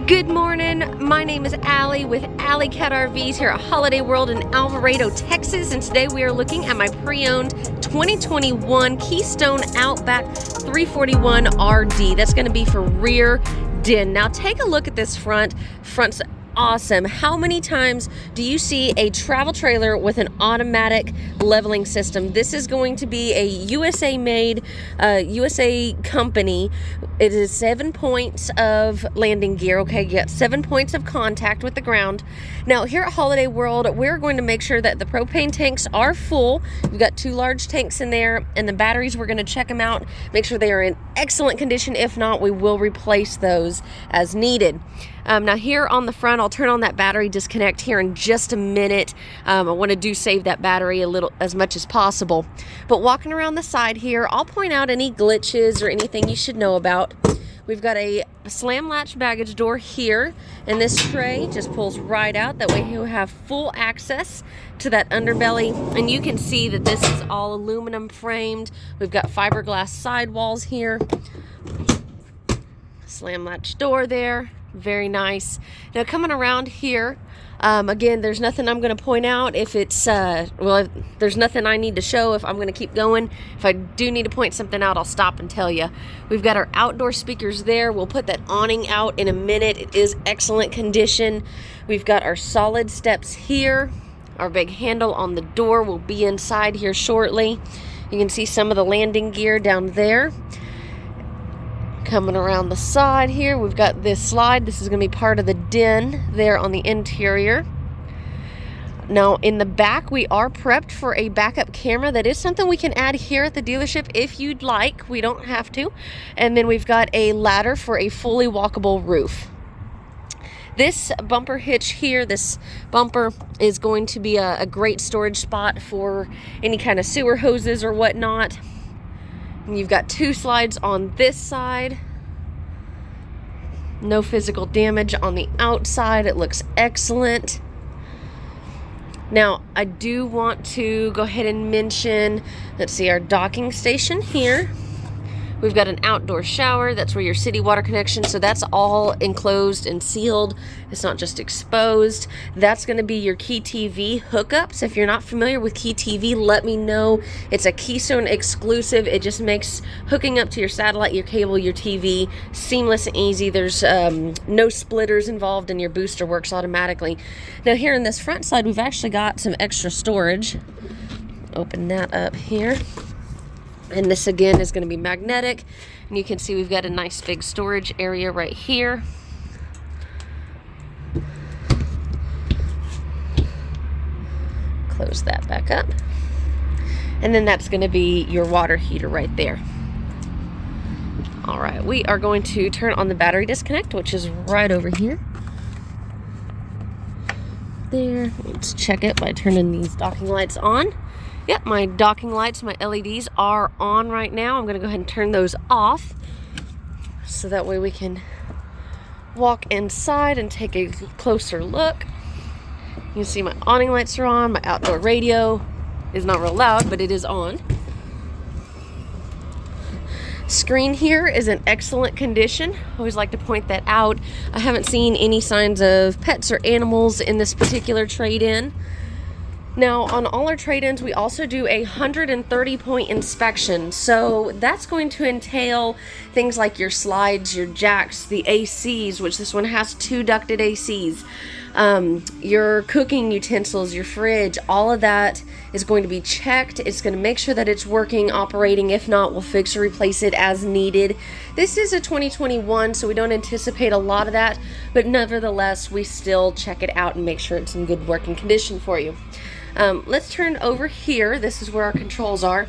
Good morning, my name is Allie with AlleyCat RVs here at Holiday World in Alvarado, Texas, and today we are looking at my pre-owned 2021 Keystone Outback 341 RD. That's going to be for rear den. Now take a look at this front. Front's awesome. How many times do you see a travel trailer with an automatic leveling system? This is going to be a USA made, USA company. It is 7 points of landing gear. Okay, you got 7 points of contact with the ground. Now here at Holiday World, we're going to make sure that the propane tanks are full. We've got 2 large tanks in there, and the batteries, we're going to check them out, make sure they are in excellent condition. If not, we will replace those as needed. Now here on the front, I'll turn on that battery disconnect here in just a minute. I want to save that battery a little as much as possible. But walking around the side here, I'll point out any glitches or anything you should know about. We've got a slam latch baggage door here, and this tray just pulls right out. That way you'll have full access to that underbelly, and you can see that this is all aluminum framed. We've got fiberglass sidewalls here. Slam latch door there. Very nice. Now coming around here, again, there's nothing I'm going to point out if it's, there's nothing I need to show if I'm going to keep going. If I do need to point something out, I'll stop and tell you. We've got our outdoor speakers there. We'll put that awning out in a minute. It is excellent condition. We've got our solid steps here. Our big handle on the door will be inside here shortly. You can see some of the landing gear down there. Coming around the side here, we've got this slide. This is going to be part of the den there on the interior. Now in the back, we are prepped for a backup camera. That is something we can add here at the dealership if you'd like. We don't have to. And then we've got a ladder for a fully walkable roof. This bumper hitch here, this bumper is going to be a great storage spot for any kind of sewer hoses or whatnot. And you've got 2 slides on this side. No physical damage on the outside. It looks excellent. Now, I do want to go ahead and mention, let's see, our docking station here. We've got an outdoor shower. That's where your city water connection, so that's all enclosed and sealed. It's not just exposed. That's going to be your Key TV hookups. If you're not familiar with Key TV, let me know. It's a Keystone exclusive. It just makes hooking up to your satellite, your cable, your TV seamless and easy. There's no splitters involved, and your booster works automatically. Now here in this front side, we've actually got some extra storage. Open that up here. And this again is going to be magnetic, and you can see we've got a nice big storage area right here. Close that back up, and then that's going to be your water heater right there. All right, we are going to turn on the battery disconnect, which is right over here. There, let's check it by turning these docking lights on. Yep, my docking lights, my LEDs are on right now. I'm going to go ahead and turn those off so that way we can walk inside and take a closer look. You can see my awning lights are on. My outdoor radio is not real loud, but it is on. Screen here is in excellent condition. I always like to point that out. I haven't seen any signs of pets or animals in this particular trade-in. Now, on all our trade-ins, we also do a 130-point inspection. So that's going to entail things like your slides, your jacks, the ACs, which this one has 2 ducted ACs, your cooking utensils, your fridge, all of that is going to be checked. It's going to make sure that it's working, operating. If not, we'll fix or replace it as needed. This is a 2021, so we don't anticipate a lot of that, but nevertheless, we still check it out and make sure it's in good working condition for you. Let's turn over here. This is where our controls are.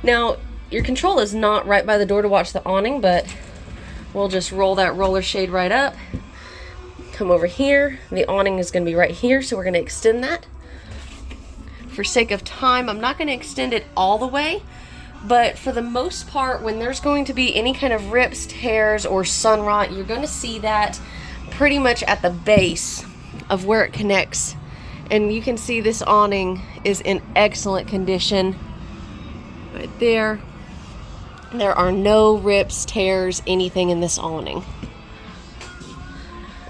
Now, your control is not right by the door to watch the awning, but we'll just roll that roller shade right up. Come over here. The awning is going to be right here, so we're going to extend that. For sake of time, I'm not going to extend it all the way, but for the most part, when there's going to be any kind of rips, tears, or sun rot, you're going to see that pretty much at the base of where it connects. And you can see this awning is in excellent condition right there. There are no rips, tears, anything in this awning.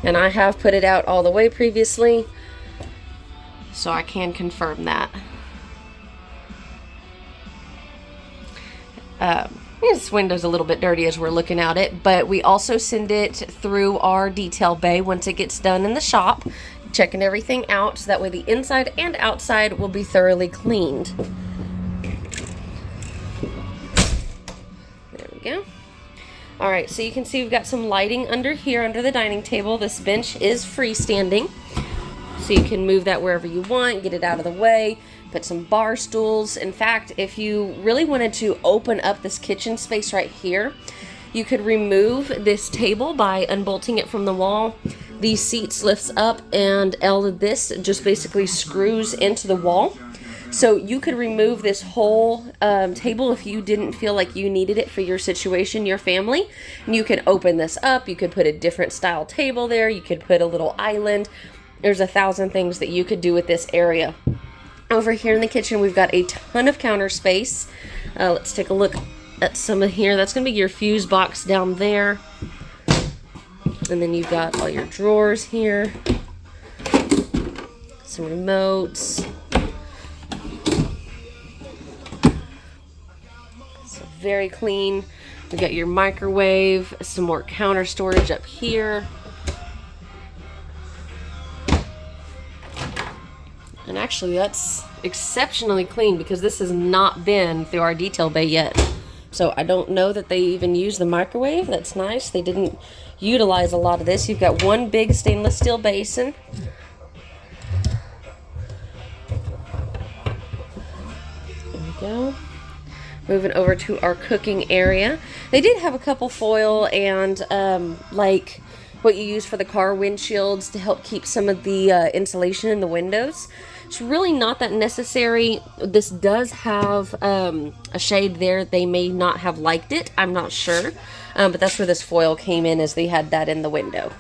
And I have put it out all the way previously, so I can confirm that. This window's a little bit dirty as we're looking at it, but we also send it through our detail bay once it gets done in the shop, checking everything out so that way the inside and outside will be thoroughly cleaned. There we go. All right, so you can see we've got some lighting under here under the dining table. This bench is freestanding, so you can move that wherever you want, get it out of the way. Put some bar stools. In fact, if you really wanted to open up this kitchen space right here, you could remove this table by unbolting it from the wall. These seats lifts up, and all of this just basically screws into the wall. So you could remove this whole table if you didn't feel like you needed it for your situation, your family. And you can open this up. You could put a different style table there. You could put a little island. There's 1,000 things that you could do with this area. Over here in the kitchen, we've got a ton of counter space. Let's take a look at some of here. That's going to be your fuse box down there. And then you've got all your drawers here. Some remotes. So very clean. We've got your microwave, some more counter storage up here. And actually, that's exceptionally clean because this has not been through our detail bay yet. So I don't know that they even use the microwave. That's nice. They didn't utilize a lot of this. You've got one big stainless steel basin. There we go. Moving over to our cooking area. They did have a couple foil and like what you use for the car windshields to help keep some of the insulation in the windows. It's really not that necessary. This does have a shade there. They may not have liked it. I'm not sure. But that's where this foil came in, as they had that in the window.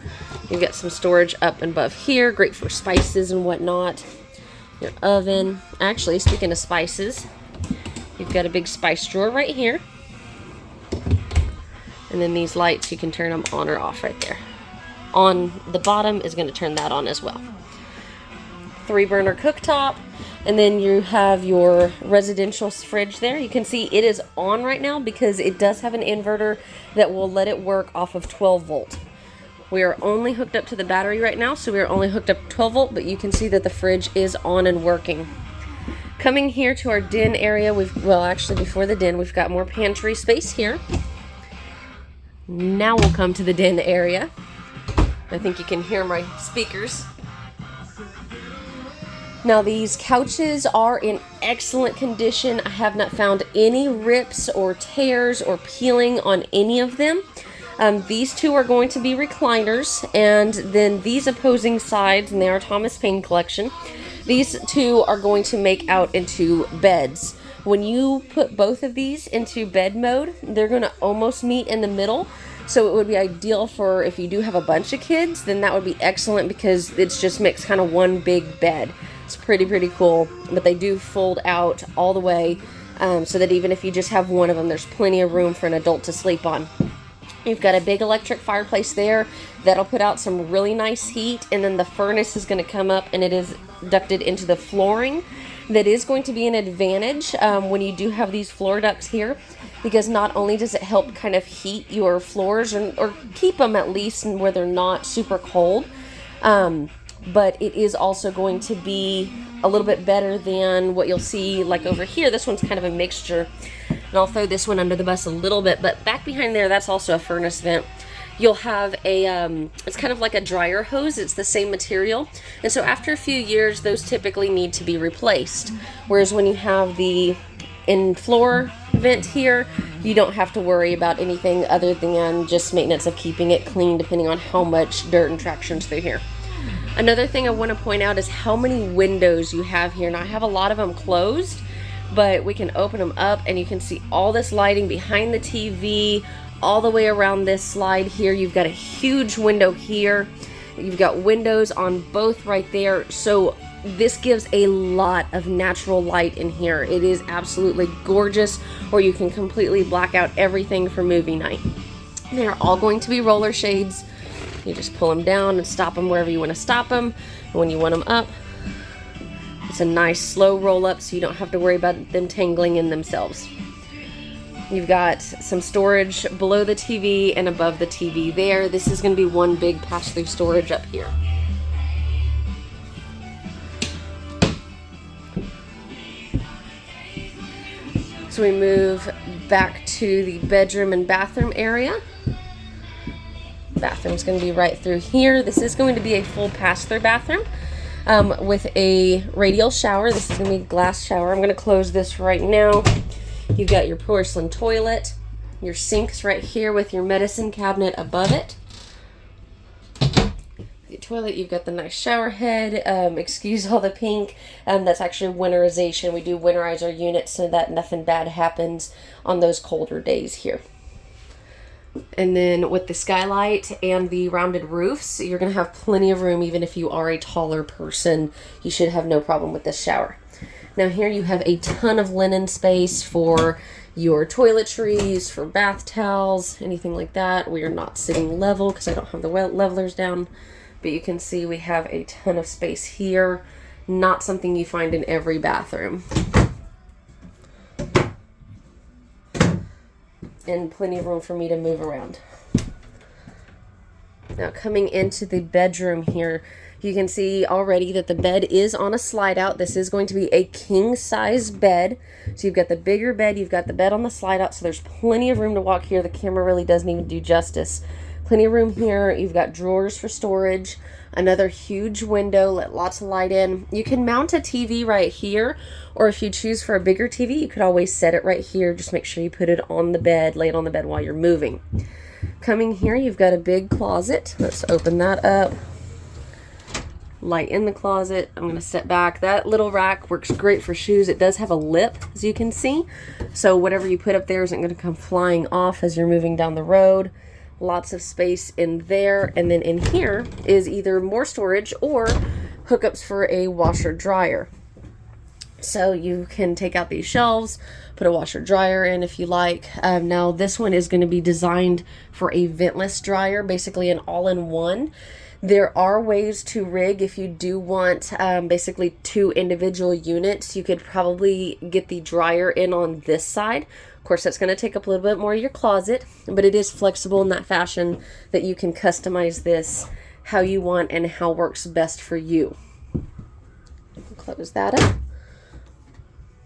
You've got some storage up and above here. Great for spices and whatnot. Your oven. Actually, speaking of spices, you've got a big spice drawer right here. And then these lights, you can turn them on or off right there. On the bottom is going to turn that on as well. 3-burner cooktop, and then you have your residential fridge there. You can see it is on right now because it does have an inverter that will let it work off of 12 volt. We are only hooked up to the battery right now, so we are only hooked up 12 volt, but you can see that the fridge is on and working. Coming here to our den area, well, actually before the den, we've got more pantry space here. Now we'll come to the den area. I think you can hear my speakers. Now these couches are in excellent condition. I have not found any rips or tears or peeling on any of them. These two are going to be recliners, and then these opposing sides, and they are Thomas Paine collection, these two are going to make out into beds. When you put both of these into bed mode, they're going to almost meet in the middle. So it would be ideal for if you do have a bunch of kids, then that would be excellent because it's just makes kind of one big bed. It's pretty cool, but they do fold out all the way so that even if you just have one of them, there's plenty of room for an adult to sleep on. You've got a big electric fireplace there that'll put out some really nice heat, and then the furnace is going to come up and it is ducted into the flooring. That is going to be an advantage when you do have these floor ducts here, because not only does it help kind of heat your floors or keep them at least where they're not super cold, but it is also going to be a little bit better than what you'll see like over here. This one's kind of a mixture, and I'll throw this one under the bus a little bit, but back behind there, that's also a furnace vent. You'll have a, it's kind of like a dryer hose. It's the same material. And so after a few years, those typically need to be replaced. Whereas when you have the in-floor vent here, you don't have to worry about anything other than just maintenance of keeping it clean, depending on how much dirt and traction's through here. Another thing I want to point out is how many windows you have here. Now I have a lot of them closed, but we can open them up and you can see all this lighting behind the TV, all the way around this slide here. You've got a huge window here. You've got windows on both right there. So this gives a lot of natural light in here. It is absolutely gorgeous, or you can completely black out everything for movie night. They're all going to be roller shades. You just pull them down and stop them wherever you want to stop them. And when you want them up, it's a nice slow roll up so you don't have to worry about them tangling in themselves. You've got some storage below the TV and above the TV there. This is going to be one big pass-through storage up here. So we move back to the bedroom and bathroom area. Bathroom's going to be right through here. This is going to be a full pass-through bathroom with a radial shower. This is going to be a glass shower. I'm going to close this right now. You've got your porcelain toilet, your sinks right here with your medicine cabinet above it. Your toilet, you've got the nice shower head. Excuse all the pink. That's actually winterization. We do winterize our units so that nothing bad happens on those colder days here. And then with the skylight and the rounded roofs, you're going to have plenty of room. Even if you are a taller person, you should have no problem with this shower. Now here you have a ton of linen space for your toiletries, for bath towels, anything like that. We are not sitting level because I don't have the levelers down, but you can see we have a ton of space here. Not something you find in every bathroom. And plenty of room for me to move around. Now coming into the bedroom here, you can see already that the bed is on a slide out. This is going to be a king size bed. So you've got the bigger bed, you've got the bed on the slide out, so there's plenty of room to walk here. The camera really doesn't even do justice. Plenty of room here. You've got drawers for storage, another huge window, let lots of light in. You can mount a TV right here, or if you choose for a bigger TV, you could always set it right here. Just make sure you put it on the bed, lay it on the bed while you're moving. Coming here, you've got a big closet. Let's open that up. Light in the closet. I'm going to step back. That little rack works great for shoes. It does have a lip, as you can see. So whatever you put up there isn't going to come flying off as you're moving down the road. Lots of space in there. And then in here is either more storage or hookups for a washer dryer. So you can take out these shelves, put a washer dryer in if you like. Now this one is going to be designed for a ventless dryer, basically an all-in-one. There are ways to rig if you do want basically two individual units. You could probably get the dryer in on this side. Of course, that's going to take up a little bit more of your closet, but it is flexible in that fashion that you can customize this how you want and how works best for you. Close that up.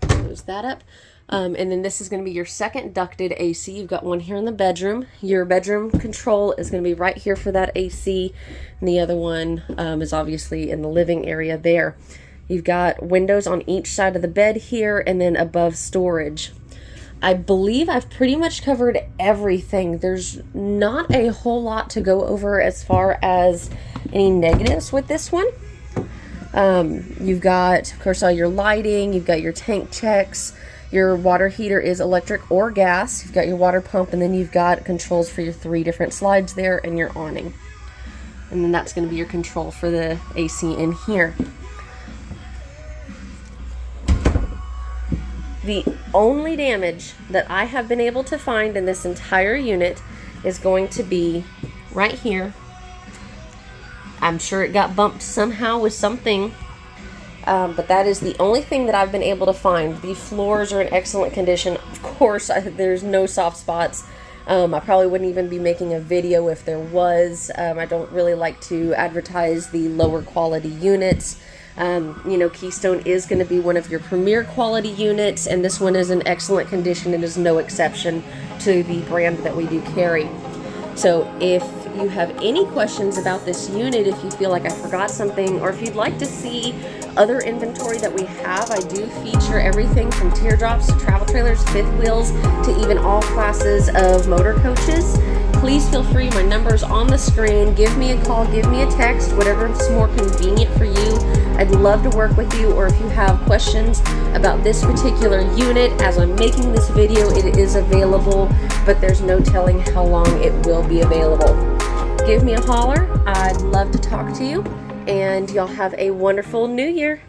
Close that up. And then this is going to be your second ducted AC. You've got one here in the bedroom. Your bedroom control is going to be right here for that AC. And the other one is obviously in the living area there. You've got windows on each side of the bed here and then above storage. I believe I've pretty much covered everything. There's not a whole lot to go over as far as any negatives with this one. You've got, of course, all your lighting. You've got your tank checks. Your water heater is electric or gas. You've got your water pump, and then you've got controls for your 3 different slides there and your awning. And then that's going to be your control for the AC in here. The only damage that I have been able to find in this entire unit is going to be right here. I'm sure it got bumped somehow with something. But that is the only thing that I've been able to find. The floors are in excellent condition. Of course, there's no soft spots. I probably wouldn't even be making a video if there was. I don't really like to advertise the lower quality units. You know, Keystone is going to be one of your premier quality units, and this one is in excellent condition and is no exception to the brand that we do carry. So if you have any questions about this unit, if you feel like I forgot something, or if you'd like to see other inventory that we have, I do feature everything from teardrops to travel trailers, fifth wheels, to even all classes of motor coaches. Please feel free. My number's on the screen. Give me a call, give me a text, whatever is more convenient for you. I'd love to work with you, or if you have questions about this particular unit, as I'm making this video, it is available, but there's no telling how long it will be available. Give me a holler. I'd love to talk to you, and y'all have a wonderful new year.